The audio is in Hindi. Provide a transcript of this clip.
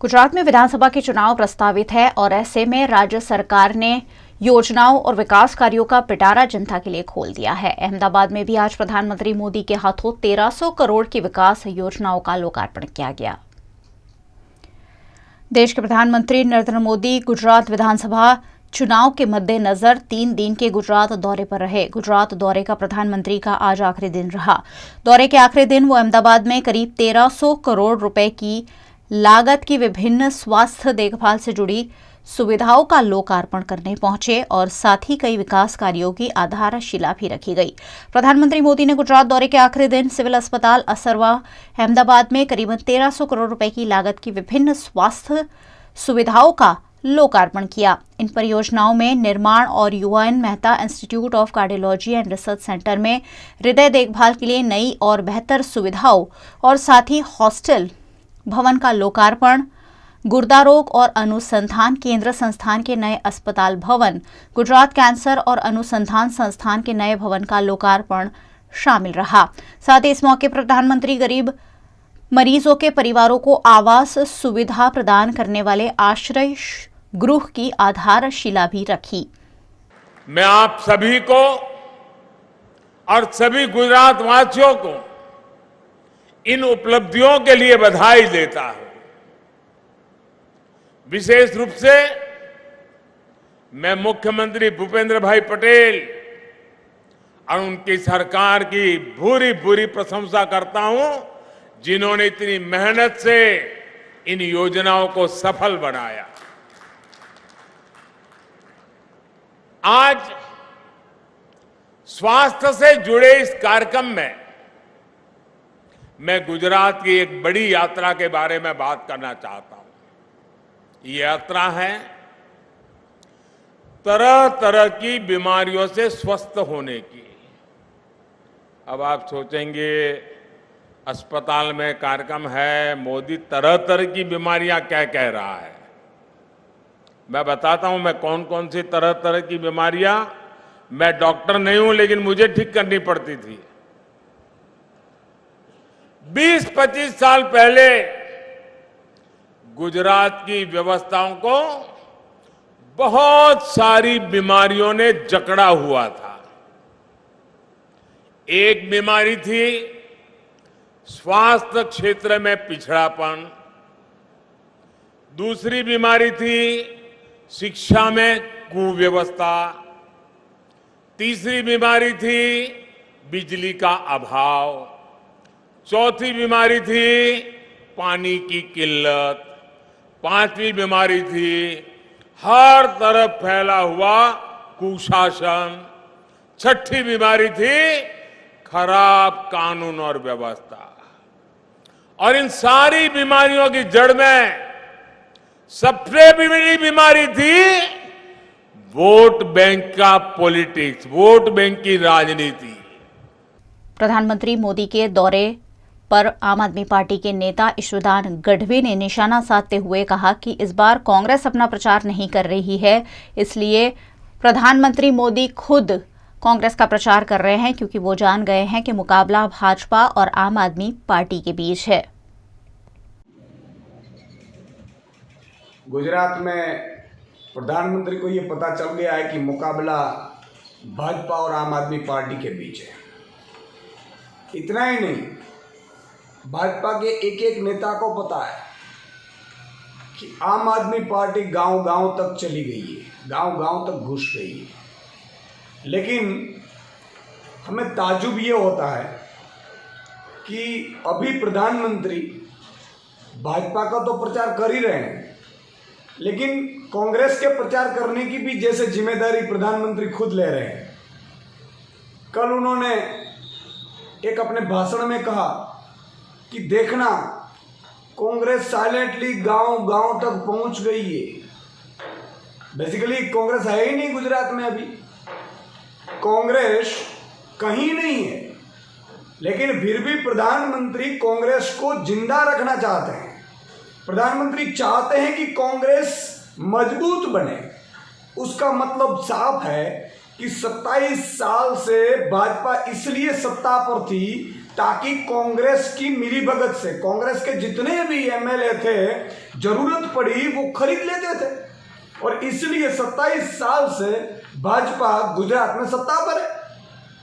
गुजरात में विधानसभा के चुनाव प्रस्तावित है और ऐसे में राज्य सरकार ने योजनाओं और विकास कार्यों का पिटारा जनता के लिए खोल दिया है। अहमदाबाद में भी आज प्रधानमंत्री मोदी के हाथों 1300 करोड़ की विकास योजनाओं का लोकार्पण किया गया। देश के प्रधानमंत्री नरेंद्र मोदी गुजरात विधानसभा चुनाव के मद्देनजर 3 दिन के गुजरात दौरे पर रहे। गुजरात दौरे का प्रधानमंत्री का आज आखिरी दिन रहा। दौरे के आखिरी दिन वो अहमदाबाद में करीब 1300 करोड़ रुपए की लागत की विभिन्न स्वास्थ्य देखभाल से जुड़ी सुविधाओं का लोकार्पण करने पहुंचे और साथ ही कई विकास कार्यों की आधारशिला भी रखी गई। प्रधानमंत्री मोदी ने गुजरात दौरे के आखिरी दिन सिविल अस्पताल असरवा अहमदाबाद में करीबन 1300 करोड़ रुपए की लागत की विभिन्न स्वास्थ्य सुविधाओं का लोकार्पण किया। इन परियोजनाओं में निर्माण और UN Mehta institute of cardiology and research centre में हृदय देखभाल के लिए नई और बेहतर सुविधाओं और साथ ही हॉस्टल भवन का लोकार्पण, गुर्दा रोग और अनुसंधान केंद्र संस्थान के नए अस्पताल भवन, गुजरात कैंसर और अनुसंधान संस्थान के नए भवन का लोकार्पण शामिल रहा। साथ ही इस मौके पर प्रधानमंत्री गरीब मरीजों के परिवारों को आवास सुविधा प्रदान करने वाले आश्रय गृह की आधारशिला भी रखी। मैं आप सभी को और सभी गुजरात वासियों को इन उपलब्धियों के लिए बधाई देता हूं। विशेष रूप से मैं मुख्यमंत्री भूपेंद्र भाई पटेल और उनकी सरकार की भूरी भूरी प्रशंसा करता हूं, जिन्होंने इतनी मेहनत से इन योजनाओं को सफल बनाया। आज स्वास्थ्य से जुड़े इस कार्यक्रम में मैं गुजरात की एक बड़ी यात्रा के बारे में बात करना चाहता हूं। ये यात्रा है तरह तरह की बीमारियों से स्वस्थ होने की। अब आप सोचेंगे अस्पताल में कार्यक्रम है, मोदी तरह तरह की बीमारियां क्या कह रहा है। मैं बताता हूं मैं कौन कौन सी तरह तरह की बीमारियां, मैं डॉक्टर नहीं हूं लेकिन मुझे ठीक करनी पड़ती थी। 20-25 साल पहले गुजरात की व्यवस्थाओं को बहुत सारी बीमारियों ने जकड़ा हुआ था। एक बीमारी थी स्वास्थ्य क्षेत्र में पिछड़ापन, दूसरी बीमारी थी शिक्षा में कुव्यवस्था, तीसरी बीमारी थी बिजली का अभाव, चौथी बीमारी थी पानी की किल्लत, पांचवी बीमारी थी हर तरफ फैला हुआ कुशासन, छठी बीमारी थी खराब कानून और व्यवस्था। और इन सारी बीमारियों की जड़ में सबसे बड़ी बीमारी थी वोट बैंक का पॉलिटिक्स, वोट बैंक की राजनीति। प्रधानमंत्री मोदी के दौरे पर आम आदमी पार्टी के नेता ईश्वरदान गढ़वी ने निशाना साधते हुए कहा कि इस बार कांग्रेस अपना प्रचार नहीं कर रही है, इसलिए प्रधानमंत्री मोदी खुद कांग्रेस का प्रचार कर रहे हैं, क्योंकि वो जान गए हैं कि मुकाबला भाजपा और आम आदमी पार्टी के बीच है। गुजरात में प्रधानमंत्री को ये पता चल गया है कि मुकाबला भाजपा और आम आदमी पार्टी के बीच है। इतना ही नहीं, भाजपा के एक एक नेता को पता है कि आम आदमी पार्टी गांव-गांव तक चली गई है, गांव-गांव तक घुस गई है। लेकिन हमें ताज्जुब ये होता है कि अभी प्रधानमंत्री भाजपा का तो प्रचार कर ही रहे हैं, लेकिन कांग्रेस के प्रचार करने की भी जैसे जिम्मेदारी प्रधानमंत्री खुद ले रहे हैं। कल उन्होंने एक अपने भाषण में कहा कि देखना कांग्रेस साइलेंटली गांव-गांव तक पहुंच गई है। बेसिकली कांग्रेस है ही नहीं गुजरात में, अभी कांग्रेस कहीं नहीं है, लेकिन फिर भी प्रधानमंत्री कांग्रेस को जिंदा रखना चाहते हैं। प्रधानमंत्री चाहते हैं कि कांग्रेस मजबूत बने। उसका मतलब साफ है कि 27 साल से भाजपा इसलिए सत्ता पर थी ताकि कांग्रेस की मिलीभगत से कांग्रेस के जितने भी एमएलए थे, जरूरत पड़ी वो खरीद लेते थे। और इसलिए 27 साल से भाजपा गुजरात में सत्ता पर है।